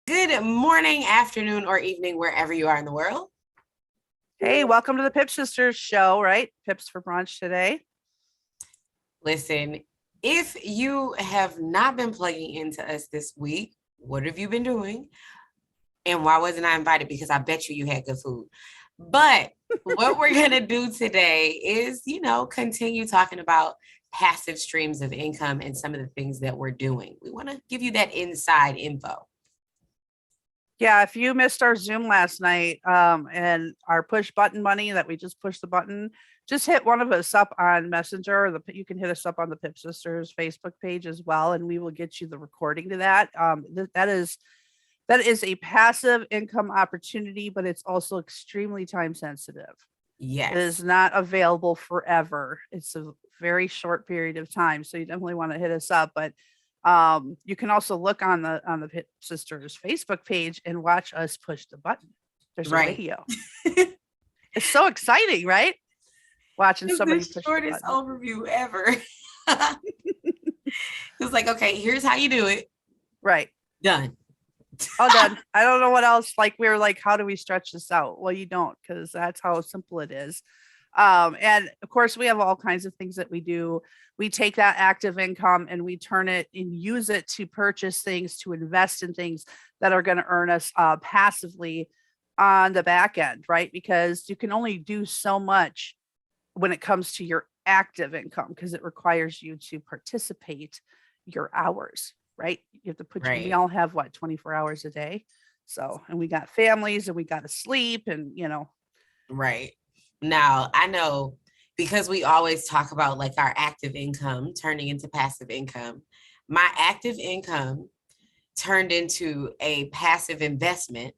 Good morning, afternoon, or evening, wherever you are in the world. Hey, welcome to the Pip Sisters show, right? Pips for brunch today. Listen, if you have not been plugging into us this week, what have you been doing? And why wasn't I invited? Because I bet you had good food. But what we're going to do today is, continue talking about passive streams of income and some of the things that we're doing. We want to give you that inside info. Yeah, if you missed our Zoom last night and our push button money that we just pushed the button, just hit one of us up on Messenger. Or you can hit us up on the Pip Sisters Facebook page as well, and we will get you the recording to that. That is a passive income opportunity, but it's also extremely time sensitive. Yes. It is not available forever. It's a very short period of time. So you definitely want to hit us up. But you can also look on the Pip Sisters Facebook page and watch us push the button. There's a video. It's so exciting, right? Watching somebody push the shortest overview ever. It's like, okay, here's how you do it. Right. Done. All done. I don't know what else. Like, we were like, how do we stretch this out? Well, you don't, because that's how simple it is. And of course, we have all kinds of things that we do. We take that active income and we turn it and use it to purchase things, to invest in things that are going to earn us passively on the back end, right? Because you can only do so much when it comes to your active income, because it requires you to participate your hours, right? You have to put, we all have 24 hours a day. So, and we got families and we got to sleep and, Right. Now, I know because we always talk about like our active income turning into passive income. My active income turned into a passive investment.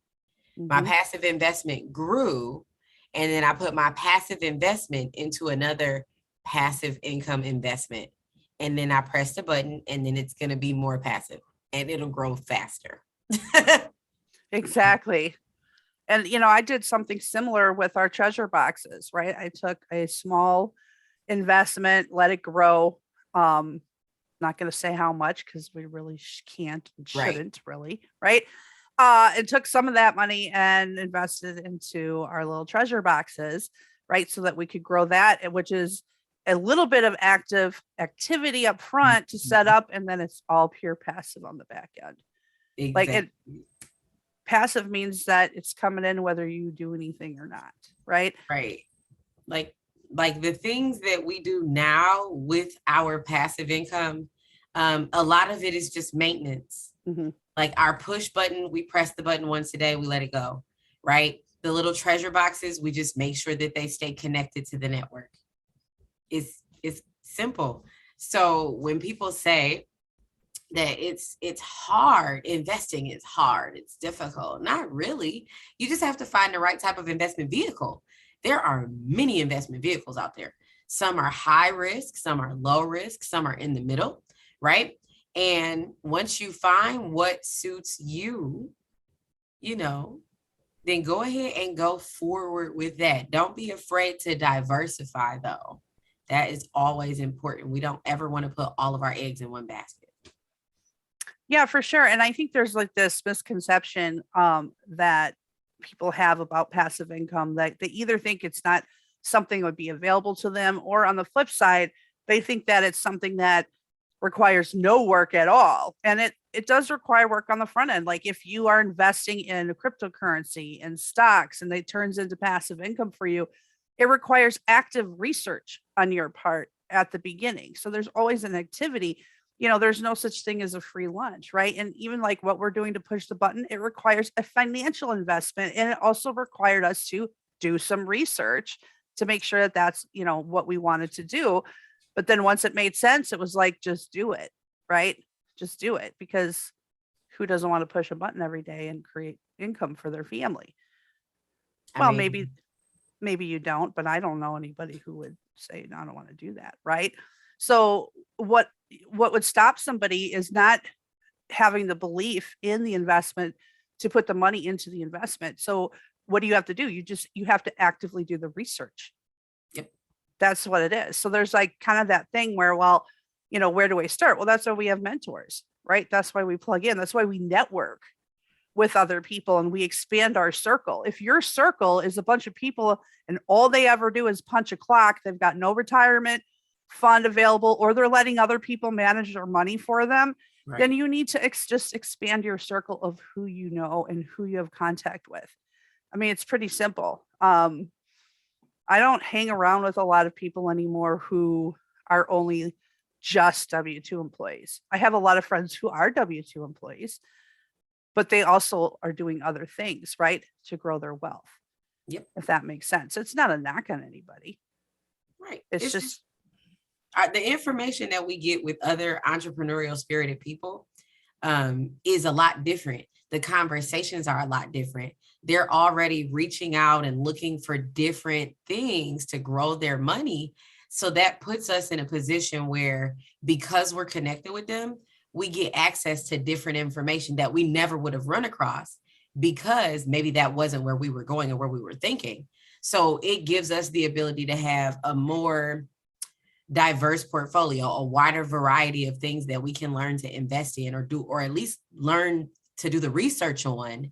Mm-hmm. My passive investment grew, and then I put my passive investment into another passive income investment. And then I press the button, and then it's going to be more passive and it'll grow faster. Exactly. And, I did something similar with our treasure boxes, right? I took a small investment, let it grow. Not going to say how much, because we really can't and shouldn't really, right? And took some of that money and invested into our little treasure boxes, right? So that we could grow that, which is a little bit of active activity up front to set up, and then it's all pure passive on the back end. Exactly. Passive means that it's coming in whether you do anything or not, right? Right. Like the things that we do now with our passive income, a lot of it is just maintenance. Mm-hmm. Like our push button, we press the button once a day, we let it go, right? The little treasure boxes, we just make sure that they stay connected to the network. It's simple. So when people say that it's hard, investing is hard, it's difficult, not really. You just have to find the right type of investment vehicle. There are many investment vehicles out there. Some are high risk, some are low risk, some are in the middle, right? And once you find what suits you, then go ahead and go forward with that. Don't be afraid to diversify, though. That is always important. We don't ever want to put all of our eggs in one basket. Yeah, for sure. And I think there's like this misconception that people have about passive income, that they either think it's not something that would be available to them, or on the flip side, they think that it's something that requires no work at all. And it does require work on the front end. Like if you are investing in a cryptocurrency and stocks and it turns into passive income for you, it requires active research on your part at the beginning. So there's always an activity. There's no such thing as a free lunch, right? And even like what we're doing to push the button, it requires a financial investment. And it also required us to do some research to make sure that that's, what we wanted to do. But then once it made sense, it was like, just do it, right? Just do it, because who doesn't want to push a button every day and create income for their family? Well, maybe you don't, but I don't know anybody who would say, no, I don't want to do that, right? So what would stop somebody is not having the belief in the investment to put the money into the investment. So what do you have to do? You have to actively do the research. Yep. That's what it is. So there's like kind of that thing where, well, where do I start? Well, that's why we have mentors, right? That's why we plug in. That's why we network, with other people and we expand our circle. If your circle is a bunch of people and all they ever do is punch a clock, they've got no retirement fund available, or they're letting other people manage their money for them, then you need to just expand your circle of who you know and who you have contact with. I mean, it's pretty simple. I don't hang around with a lot of people anymore who are only just W-2 employees. I have a lot of friends who are W-2 employees, but they also are doing other things, right, to grow their wealth. Yep. If that makes sense. It's not a knock on anybody. Right. It's just the information that we get with other entrepreneurial spirited people is a lot different. The conversations are a lot different. They're already reaching out and looking for different things to grow their money. So that puts us in a position where, because we're connected with them, we get access to different information that we never would have run across, because maybe that wasn't where we were going or where we were thinking. So it gives us the ability to have a more diverse portfolio, a wider variety of things that we can learn to invest in, or do, or at least learn to do the research on,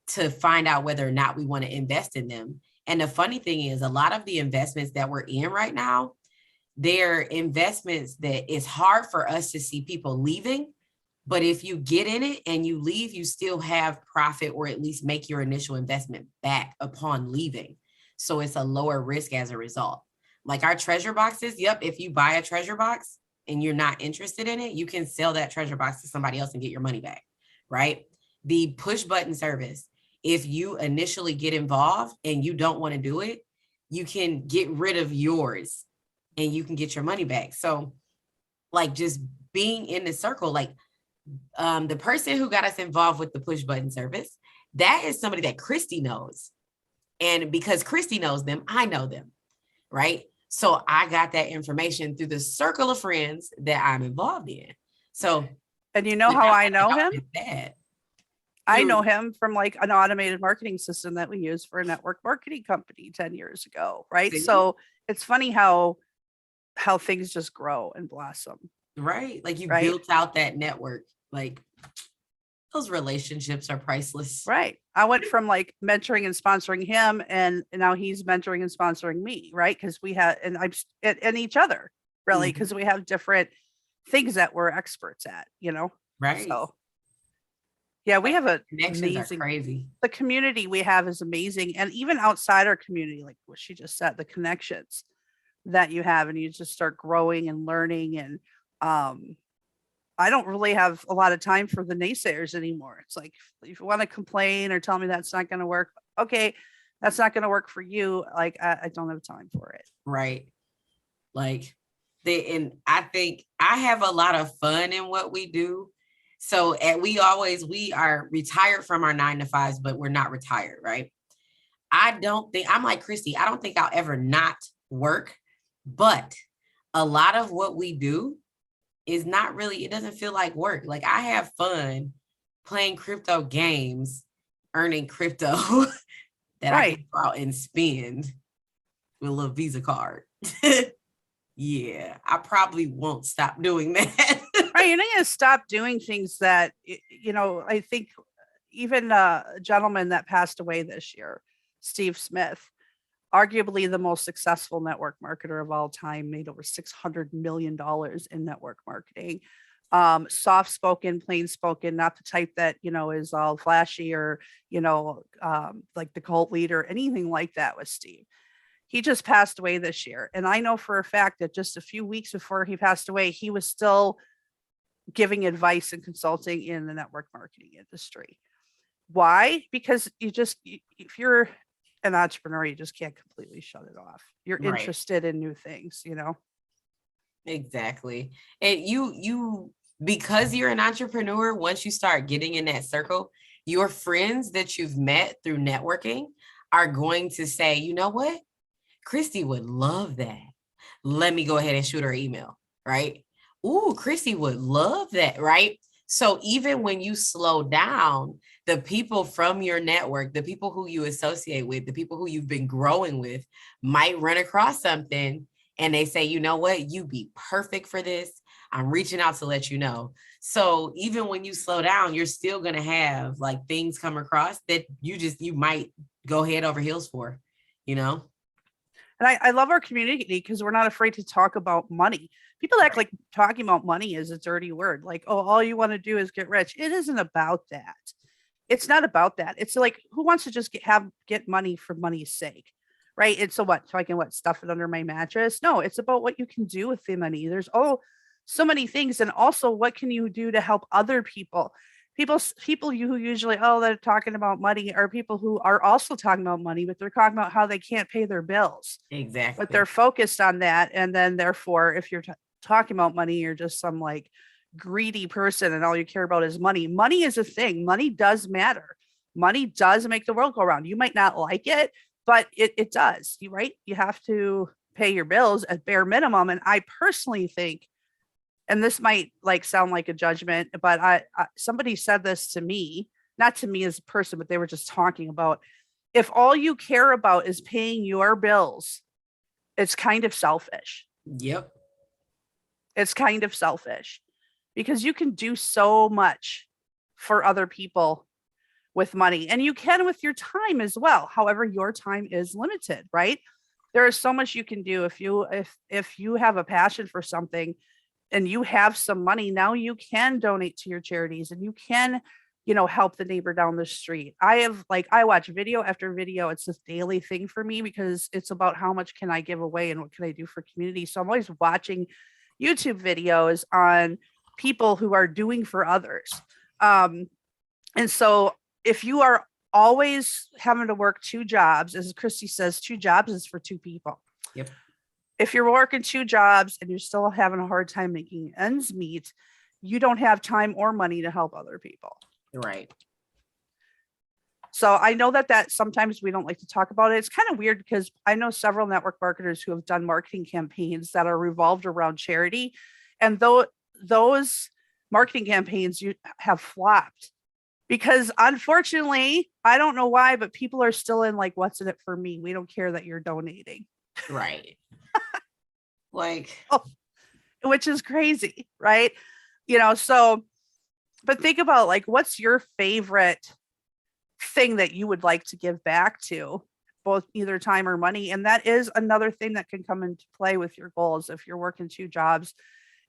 to find out whether or not we want to invest in them. And the funny thing is, a lot of the investments that we're in right now, they're investments that it's hard for us to see people leaving. But if you get in it and you leave, you still have profit, or at least make your initial investment back upon leaving. So it's a lower risk as a result. Like our treasure boxes. Yep. If you buy a treasure box and you're not interested in it, you can sell that treasure box to somebody else and get your money back. Right. The push button service. If you initially get involved and you don't want to do it, you can get rid of yours and you can get your money back. So like, just being in the circle, like the person who got us involved with the push button service, that is somebody that Christy knows. And because Christy knows them, I know them. Right. So I got that information through the circle of friends that I'm involved in. So, and you know how I know him? I Through, know him from like an automated marketing system that we used for a network marketing company 10 years ago. Right. So it's funny how things just grow and blossom. Right. Like you built out that network. Like those relationships are priceless. Right. I went from like mentoring and sponsoring him, and now he's mentoring and sponsoring me. Right. Because we have, and each other, really, because we have different things that we're experts at, you know? Right. So yeah, we have a connections are crazy. The community we have is amazing. And even outside our community, like what she just said, the connections that you have, and you just start growing and learning. And I don't really have a lot of time for the naysayers anymore. It's like, if you want to complain or tell me that's not going to work, okay, that's not going to work for you. Like, I don't have time for it. Right. Like and I think I have a lot of fun in what we do. So we are retired from our 9-to-5s, but we're not retired. Right. I'm like Christy, I don't think I'll ever not work, but a lot of what we do is not really, it doesn't feel like work. Like I have fun playing crypto games, earning crypto that I can go out and spend with a little Visa card. Yeah, I probably won't stop doing that. Right, you're not going to stop doing things that, you know, I think even a gentleman that passed away this year, Steve Smith, arguably the most successful network marketer of all time, made over $600 million in network marketing. Soft spoken, plain spoken, not the type that, you know, is all flashy or, you know, like the cult leader, anything like that with Steve. He just passed away this year. And I know for a fact that just a few weeks before he passed away, he was still giving advice and consulting in the network marketing industry. Why? Because if you're an entrepreneur, you just can't completely shut it off. You're interested in new things, you know? Exactly. And you, because you're an entrepreneur, once you start getting in that circle, your friends that you've met through networking are going to say, you know what? Christy would love that. Let me go ahead and shoot her email, right? Ooh, Christy would love that, right? So even when you slow down, the people from your network, the people who you associate with, the people who you've been growing with might run across something and they say, you know what, you'd be perfect for this. I'm reaching out to let you know. So even when you slow down, you're still going to have like things come across that you might go head over heels for, you know? And I love our community because we're not afraid to talk about money. People act like talking about money is a dirty word. Like, oh, all you want to do is get rich. It isn't about that. It's not about that. It's like, who wants to just get money for money's sake? Right. And so what? So I can stuff it under my mattress? No, it's about what you can do with the money. There's so many things. And also, what can you do to help other people? People who usually, they're talking about money are people who are also talking about money, but they're talking about how they can't pay their bills. Exactly. But they're focused on that. And then therefore, if you're talking about money, you're just some like greedy person and all you care about is money. Money is a thing. Money does matter. Money does make the world go around. You might not like it, but it does. You have to pay your bills at bare minimum. And I personally think, and this might sound like a judgment, but I somebody said this to me, not to me as a person, but they were just talking about, if all you care about is paying your bills, it's kind of selfish. Yep. It's kind of selfish because you can do so much for other people with money, and you can with your time as well. However, your time is limited, right? There is so much you can do if you have a passion for something and you have some money. Now you can donate to your charities and you can, help the neighbor down the street. I watch video after video. It's this daily thing for me because it's about how much can I give away and what can I do for community. So I'm always watching YouTube videos on people who are doing for others. And so if you are always having to work 2 jobs, as Christy says, 2 jobs is for 2 people. Yep. If you're working 2 jobs and you're still having a hard time making ends meet, you don't have time or money to help other people. Right. So I know that sometimes we don't like to talk about it. It's kind of weird because I know several network marketers who have done marketing campaigns that are revolved around charity. And those marketing campaigns have flopped because unfortunately, I don't know why, but people are still in like, what's in it for me? We don't care that you're donating. Right. Which is crazy, right? But think about what's your favorite thing that you would like to give back to, both either time or money? And that is another thing that can come into play with your goals if you're working 2 jobs.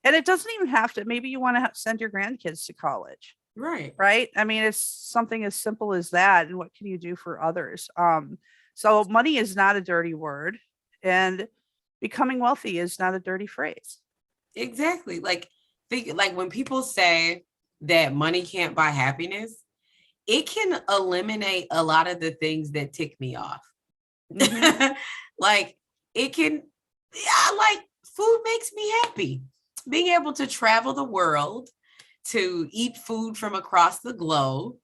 And it doesn't even have to, maybe you want to send your grandkids to college. Right. Right. I mean, it's something as simple as that. And what can you do for others? So money is not a dirty word, and becoming wealthy is not a dirty phrase. Exactly. When people say that money can't buy happiness, it can eliminate a lot of the things that tick me off. Mm-hmm. Food makes me happy. Being able to travel the world, to eat food from across the globe,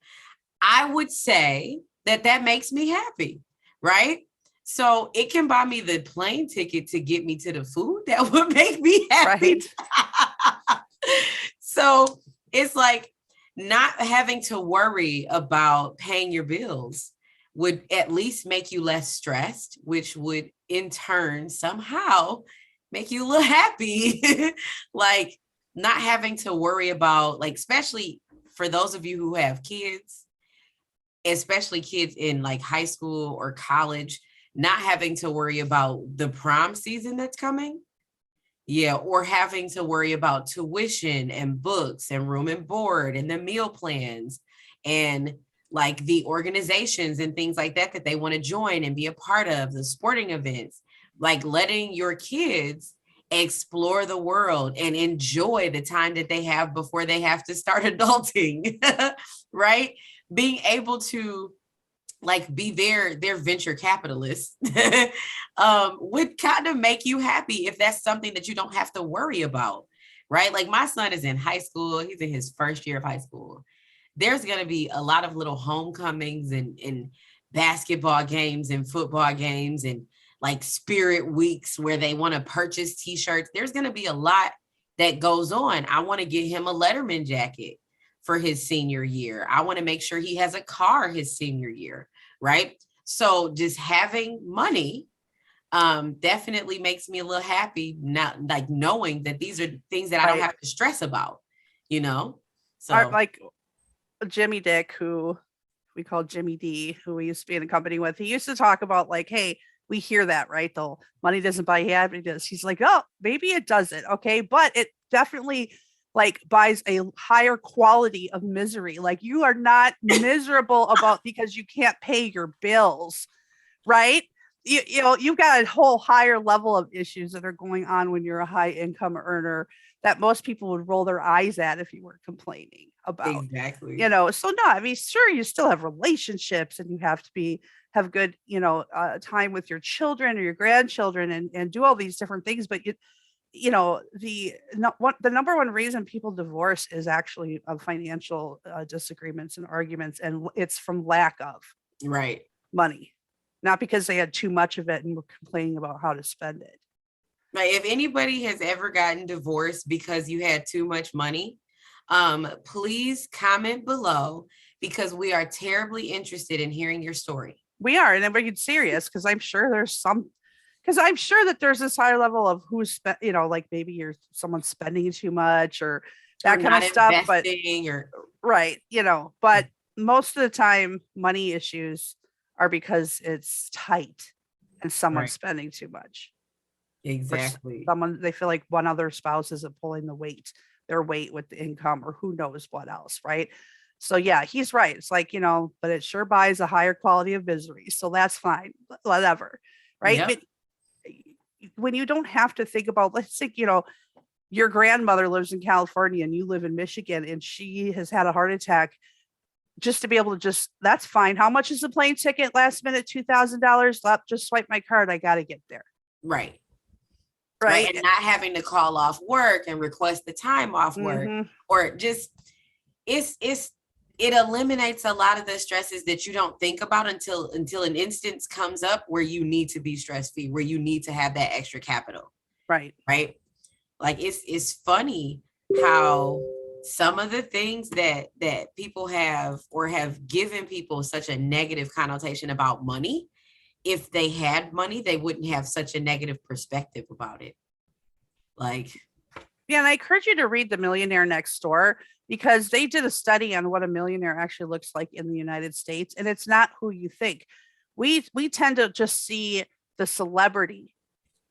I would say that makes me happy, right? So it can buy me the plane ticket to get me to the food that would make me happy. Right. So it's like not having to worry about paying your bills would at least make you less stressed, which would in turn somehow make you a little happy. Not having to worry about, especially for those of you who have kids, especially kids in high school or college, not having to worry about the prom season that's coming. Yeah. Or having to worry about tuition and books and room and board and the meal plans and the organizations and things like that they want to join and be a part of, the sporting events, letting your kids explore the world and enjoy the time that they have before they have to start adulting, right? Being able to be their venture capitalist would kind of make you happy if that's something that you don't have to worry about, right? My son is in high school. He's in his first year of high school. There's going to be a lot of little homecomings and basketball games and football games and spirit weeks where they want to purchase t-shirts. There's going to be a lot that goes on. I want to get him a Letterman jacket for his senior year. I want to make sure he has a car his senior year, right? So just having money definitely makes me a little happy now, like knowing that these are things that I don't have to stress about, you know? So like Jimmy Dick, who we call Jimmy D, who we used to be in a company with, he used to talk about like, hey, we hear that, right? Though money doesn't buy happiness. He's like, oh, maybe it doesn't. Okay. But it definitely like buys a higher quality of misery. Like you are not miserable about because you can't pay your bills, right? You know, you've got a whole higher level of issues that are going on when you're a high income earner that most people would roll their eyes at if you were complaining about. exactly. You know, so no, I mean, sure, you still have relationships and you have to have good, you know, time with your children or your grandchildren and do all these different things. But you know, the number one reason people divorce is actually financial disagreements and arguments, and it's from lack of money, not because they had too much of it and were complaining about how to spend it. Like if anybody has ever gotten divorced because you had too much money, please comment below because we are terribly interested in hearing your story. We are, and then we get serious because I'm sure that there's this higher level of who's spent, you know, like maybe someone's spending too much or that kind of stuff, but right, you know, but most of the time money issues are because it's tight and someone's spending too much. Exactly. They feel like one other spouse isn't pulling their weight with the income or who knows what else, right? So yeah, he's right. It's like, you know, but it sure buys a higher quality of misery. So that's fine, whatever, right? Yep. But when you don't have to think about, let's say, you know, your grandmother lives in California and you live in Michigan and she has had a heart attack, just to be able to that's fine. How much is the plane ticket last minute? $2,000. Just swipe my card. I got to get there. Right. And not having to call off work and request the time off work or just it eliminates a lot of the stresses that you don't think about until an instance comes up where you need to be stress-free, where you need to have that extra capital. Right. Like it's funny how some of the things that people have given people such a negative connotation about money, if they had money, they wouldn't have such a negative perspective about it. Like, yeah, and I encourage you to read The Millionaire Next Door because they did a study on what a millionaire actually looks like in the United States, and it's not who you think. We tend to just see the celebrity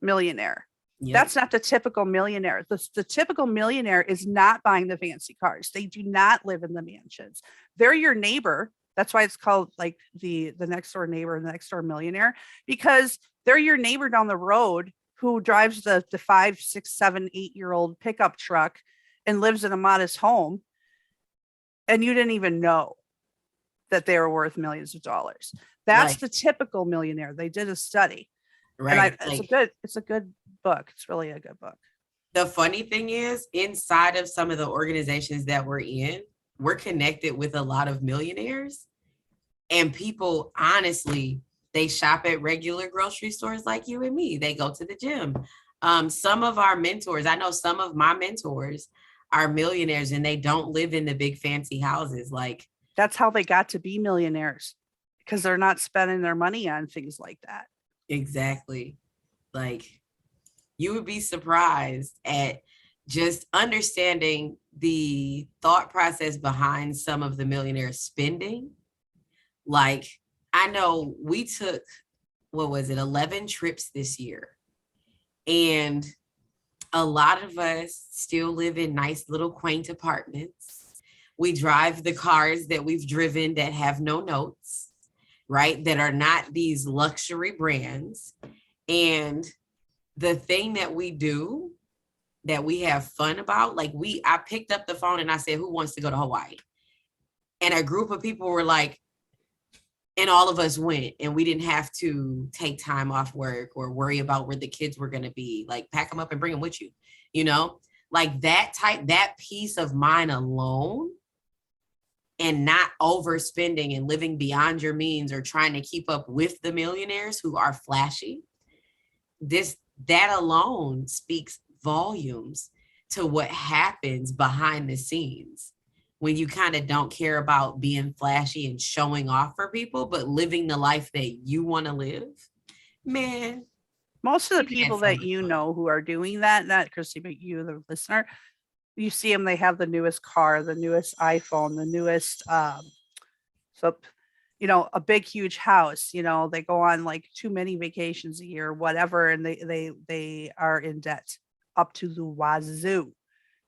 millionaire. Yep. That's not the typical millionaire. The typical millionaire is not buying the fancy cars. They do not live in the mansions. They're your neighbor. That's why it's called like the next door neighbor, the next door millionaire, because they're your neighbor down the road who drives the 5, 6, 7, 8-year-old pickup truck and lives in a modest home. And you didn't even know that they were worth millions of dollars. That's the typical millionaire. They did a study. Right. And it's a good book. It's really a good book. The funny thing is, inside of some of the organizations that we're in, we're connected with a lot of millionaires, and people, honestly, they shop at regular grocery stores like you and me. They go to the gym. Some of our mentors, I know some of my mentors are millionaires and they don't live in the big fancy houses. Like, that's how they got to be millionaires, because they're not spending their money on things like that. Exactly. Like, you would be surprised at just understanding the thought process behind some of the millionaires' spending. Like, I know we took, 11 trips this year. And a lot of us still live in nice little quaint apartments. We drive the cars that we've driven that have no notes, right? That are not these luxury brands. And the thing that we do that we have fun about, like I picked up the phone and I said, who wants to go to Hawaii? And a group of people were like, and all of us went, and we didn't have to take time off work or worry about where the kids were going to be. Like, pack them up and bring them with you, you know, like that peace of mind alone, and not overspending and living beyond your means or trying to keep up with the millionaires who are flashy. That alone speaks volumes to what happens behind the scenes when you kind of don't care about being flashy and showing off for people, but living the life that you want to live. Man, Most of the We've had people so that much you fun. know who are doing that, not Christy, but you, the listener, you see them, they have the newest car, the newest iPhone, the newest, so, a big, huge house, they go on like too many vacations a year, whatever, and they are in debt up to the wazoo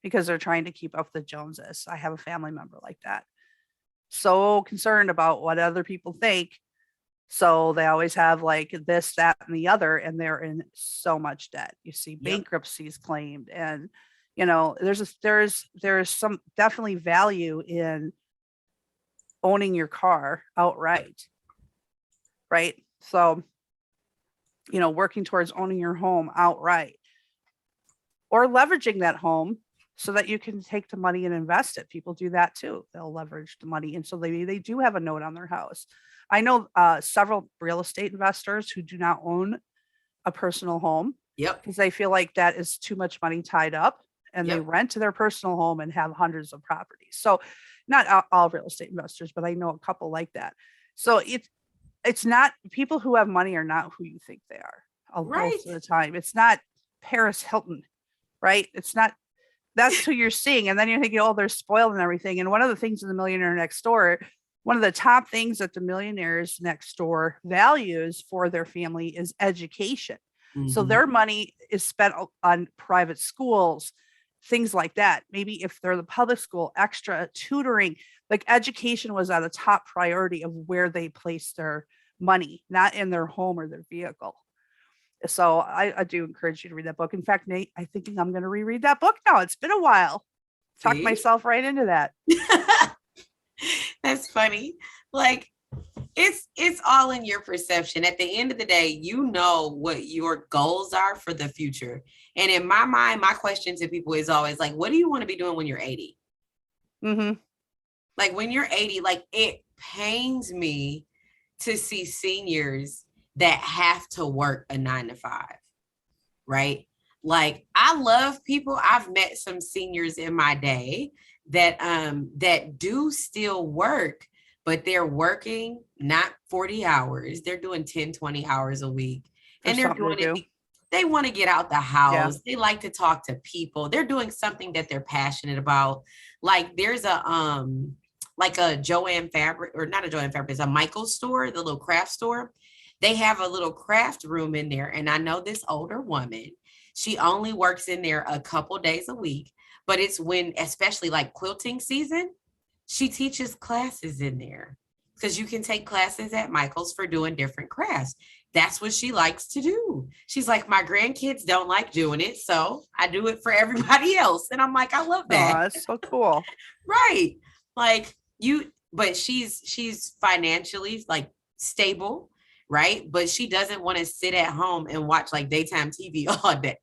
because they're trying to keep up with the Joneses. I have a family member like that. So concerned about what other people think. So they always have like this, that, and the other, and they're in so much debt. You see Yep. bankruptcies claimed, and there's some definitely value in owning your car outright, right? So, working towards owning your home outright or leveraging that home so that you can take the money and invest it. People do that too. They'll leverage the money. And so they do have a note on their house. I know several real estate investors who do not own a personal home Yep. because they feel like that is too much money tied up, and they Yep. rent their personal home and have hundreds of properties. So not all real estate investors, but I know a couple like that. So it's not, people who have money are not who you think they are Right. most of the time. It's not Paris Hilton, right? It's not, that's who you're seeing. And then you're thinking, oh, they're spoiled and everything. And one of the things in The Millionaire Next Door, one of the top things that the millionaires next door values for their family is education. So their money is spent on private schools, things like that. Maybe if they're the public school, extra tutoring, like education was at a top priority of where they place their money, not in their home or their vehicle. So I do encourage you to read that book. In fact, Nate, I'm thinking I'm going to reread that book now. It's been a while. Talk See? myself right into that. That's funny. Like, it's all in your perception. At the end of the day, you know what your goals are for the future. And in my mind, my question to people is always like, what do you want to be doing when you're 80? Mm-hmm. Like when you're 80, like it pains me to see seniors that have to work a 9 to 5, right? Like I love people. I've met some seniors in my day that do still work, but they're working not 40 hours. They're doing 10, 20 hours a week. For And they're something to doing it. do. They want to get out the Yeah. house. They like to talk to people. They're doing something that they're passionate about. Like there's a Joanne Fabric, or not a Joanne Fabric, it's a Michael's store, the little craft store. They have a little craft room in there. And I know this older woman, she only works in there a couple days a week, but it's when, especially like quilting season, she teaches classes in there because you can take classes at Michael's for doing different crafts. That's what she likes to do. She's like, my grandkids don't like doing it, so I do it for everybody else. And I'm like, I love Oh, that. that's so cool. Right. Like but she's financially like stable, right? But she doesn't want to sit at home and watch like daytime TV all day.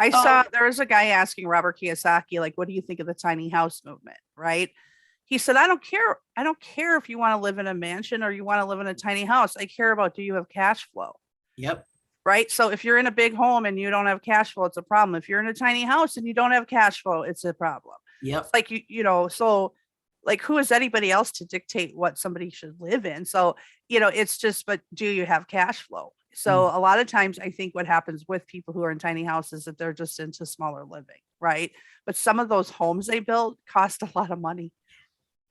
I So, saw there was a guy asking Robert Kiyosaki, like, what do you think of the tiny house movement? Right. He said, I don't care. I don't care if you want to live in a mansion or you want to live in a tiny house. I care about, do you have cash flow? yep. Right. So if you're in a big home and you don't have cash flow, it's a problem. If you're in a tiny house and you don't have cash flow, it's a problem. Yep. It's like, so like, who is anybody else to dictate what somebody should live in? So, it's just, but do you have cash flow? So a lot of times I think what happens with people who are in tiny houses that they're just into smaller living, right? But some of those homes they build cost a lot of money.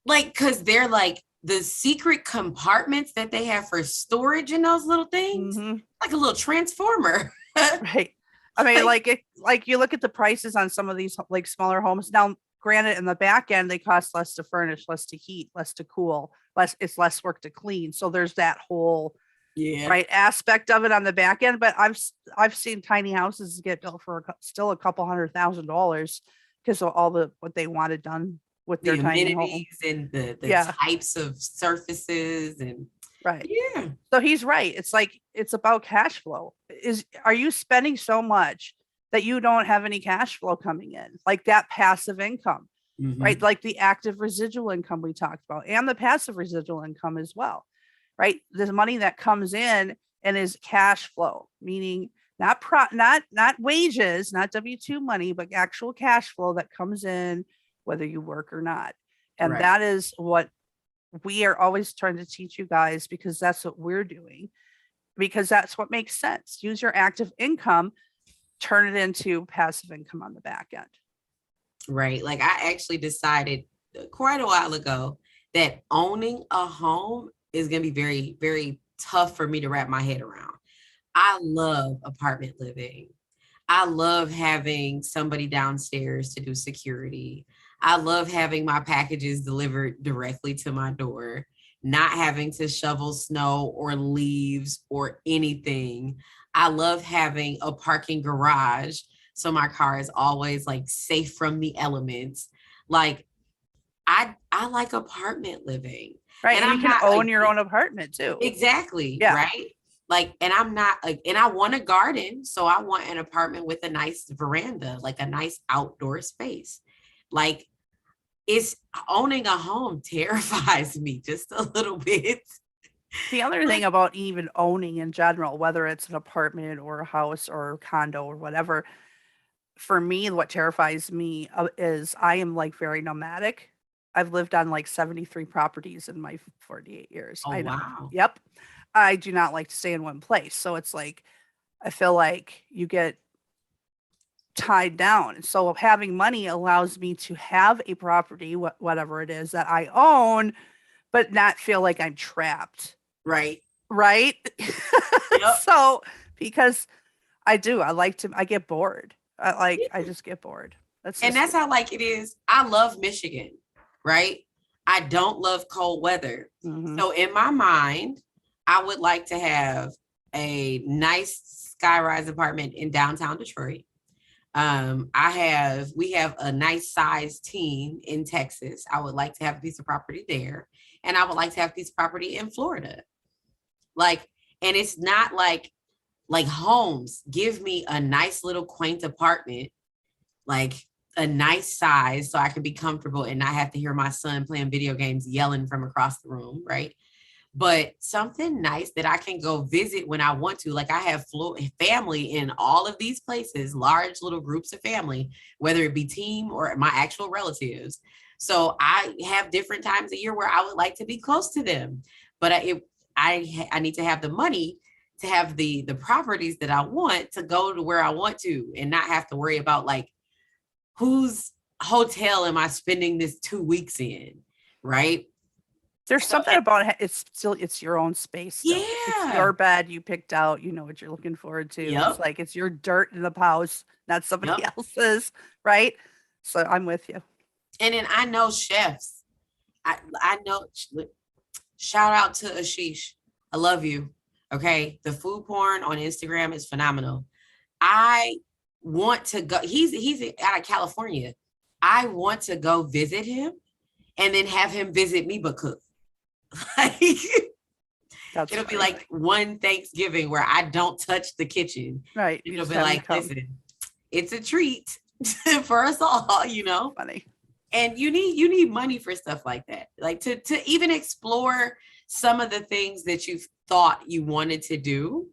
Like, cause they're like the secret compartments that they have for storage in those little things, like a little transformer. Right. I mean, like you look at the prices on some of these like smaller homes. Now, granted, in the back end, they cost less to furnish, less to heat, less to cool, it's less work to clean. So there's that whole right aspect of it on the back end. But I've seen tiny houses get built for still a couple $100,000 because of all what they wanted done with their tiny home and the types of surfaces and right. Yeah. So he's right. It's like, it's about cash flow. Are you spending so much that you don't have any cash flow coming in? Like that passive income, right? Like the active residual income we talked about, and the passive residual income as well, right? The money that comes in and is cash flow, meaning not wages, not W-2 money, but actual cash flow that comes in whether you work or not. And that is what we are always trying to teach you guys, because that's what we're doing. because that's what makes sense. Use your active income, turn it into passive income on the back end. Right. Like I actually decided quite a while ago that owning a home is going to be very, very tough for me to wrap my head around. I love apartment living. I love having somebody downstairs to do security. I love having my packages delivered directly to my door, not having to shovel snow or leaves or anything. I love having a parking garage so my car is always like safe from the elements. Like I like apartment living. Right. And And you I'm can not own your own apartment too. exactly, Yeah. right? Like, and I'm not, and I want a garden. So I want an apartment with a nice veranda, like a nice outdoor space. Like, it's owning a home terrifies me just a little bit. The other thing about even owning in general, whether it's an apartment or a house or a condo or whatever, for me, what terrifies me is I am like very nomadic. I've lived on like 73 properties in my 48 years. Oh, I know. wow. Yep. I do not like to stay in one place. So it's like, I feel like you get tied down. So having money allows me to have a property, whatever it is that I own, but not feel like I'm trapped. Right. Right. Yep. So because I get bored. I just get bored. That's how like it is. I love Michigan, right? I don't love cold weather. Mm-hmm. So in my mind, I would like to have a nice skyrise apartment in downtown Detroit. We have a nice sized team in Texas. I would like to have a piece of property there. And I would like to have a piece of property in Florida. Like, and it's not like homes. Give me a nice little quaint apartment, like a nice size so I can be comfortable and not have to hear my son playing video games yelling from across the room, right? But something nice that I can go visit when I want to. Like I have family in all of these places, large little groups of family, whether it be team or my actual relatives. So I have different times a year where I would like to be close to them, but I need to have the money to have the properties that I want to go to where I want to and not have to worry about like whose hotel am I spending this 2 weeks in, right? There's something about it's your own space. Though. Yeah. It's your bed you picked out. You know what you're looking forward to. Yep. It's like it's your dirt in the house, not somebody else's, right? So I'm with you. And then I know chefs. I know, shout out to Ashish. I love you. Okay. The food porn on Instagram is phenomenal. I want to go. He's out of California. I want to go visit him and then have him visit me but cook. Like it'll be like one Thanksgiving where I don't touch the kitchen. Right. It'll be like, listen, it's a treat for us all, you know. Funny. And you need money for stuff like that. Like to even explore some of the things that you thought you wanted to do.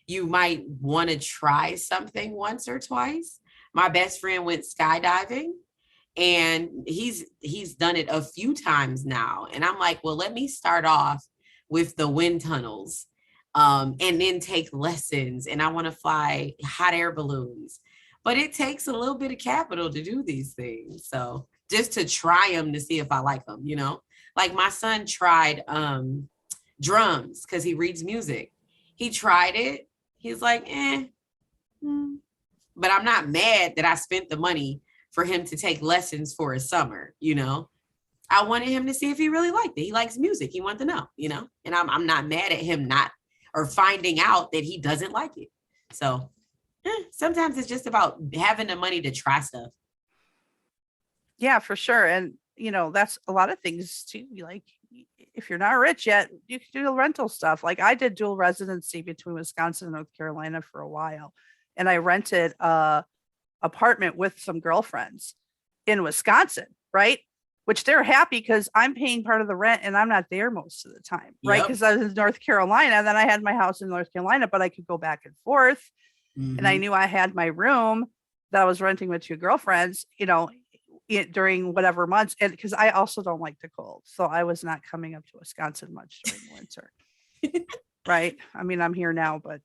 You might want to try something once or twice. My best friend went skydiving and he's done it a few times now. And I'm like, well, let me start off with the wind tunnels and then take lessons. And I want to fly hot air balloons. But it takes a little bit of capital to do these things. So just to try them to see if I like them, you know, like my son tried drums because he reads music. He tried it. He's like, but I'm not mad that I spent the money for him to take lessons for a summer, you know. I wanted him to see if he really liked it. He likes music. He wanted to know, you know, and I'm not mad at him not or finding out that he doesn't like it. So sometimes it's just about having the money to try stuff. Yeah, for sure. And, you know, that's a lot of things too. Like if you're not rich yet, you can do rental stuff. Like I did dual residency between Wisconsin and North Carolina for a while. And I rented a apartment with some girlfriends in Wisconsin, right? Which they're happy because I'm paying part of the rent and I'm not there most of the time, right? Because I was in North Carolina, and then I had my house in North Carolina, but I could go back and forth. Mm-hmm. And I knew I had my room that I was renting with two girlfriends, you know, during whatever months. And because I also don't like the cold. So I was not coming up to Wisconsin much during the winter. Right. I mean, I'm here now, but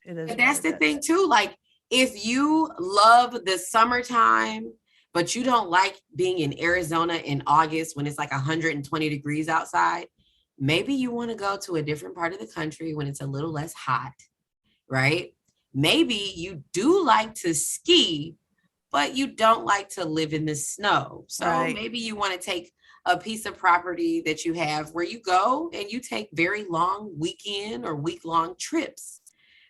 it is. But that's the thing too. Like, if you love the summertime, but you don't like being in Arizona in August when it's like 120 degrees outside, maybe you want to go to a different part of the country when it's a little less hot, right? Maybe you do like to ski, but you don't like to live in the snow. So maybe you want to take a piece of property that you have where you go and you take very long weekend or week-long trips,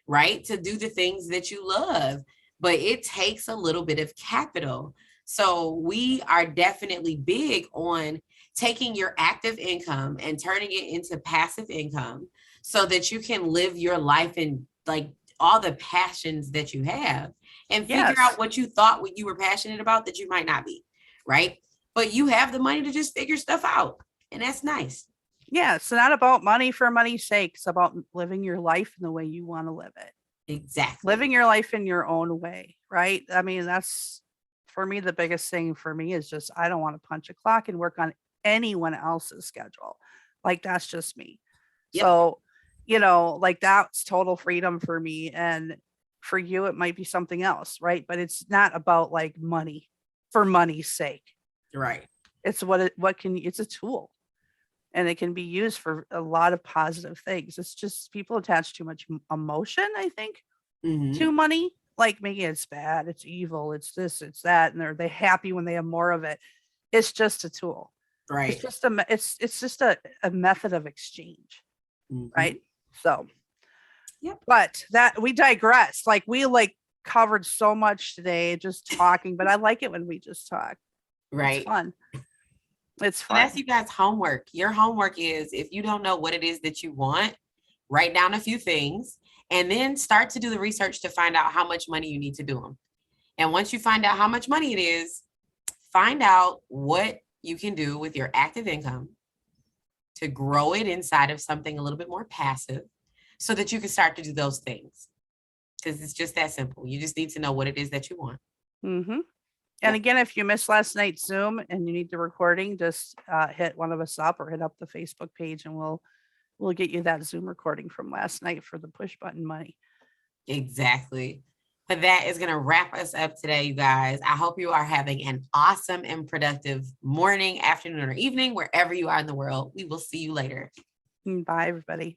right? To do the things that you love, but it takes a little bit of capital. So we are definitely big on taking your active income and turning it into passive income so that you can live your life in like all the passions that you have and figure out what you thought what you were passionate about that you might not be, right? But you have the money to just figure stuff out. And that's nice. Yeah. It's not about money for money's sake. It's about living your life in the way you want to live it. Exactly. Living your life in your own way, right? I mean, that's for me, the biggest thing for me is just, I don't want to punch a clock and work on anyone else's schedule. Like, that's just me. Yep. So, like that's total freedom for me. And for you, it might be something else, right? But it's not about like money for money's sake. Right. It's it's a tool and it can be used for a lot of positive things. It's just people attach too much emotion, I think, to money, like making it's bad, it's evil, it's this, it's that. And they're happy when they have more of it. It's just a tool. Right. It's just a method of exchange. Right. So, but that we digress. Like we covered so much today, just talking, but I like it when we just talk. Right. It's fun. It's fun. That's you guys' homework. Your homework is, if you don't know what it is that you want, write down a few things and then start to do the research to find out how much money you need to do them. And once you find out how much money it is, find out what you can do with your active income to grow it inside of something a little bit more passive so that you can start to do those things. Because it's just that simple. You just need to know what it is that you want. Mm-hmm. And again, if you missed last night's Zoom and you need the recording, just hit one of us up or hit up the Facebook page and we'll get you that Zoom recording from last night for the push button money. Exactly. But that is going to wrap us up today, you guys. I hope you are having an awesome and productive morning, afternoon, or evening, wherever you are in the world. We will see you later. Bye, everybody.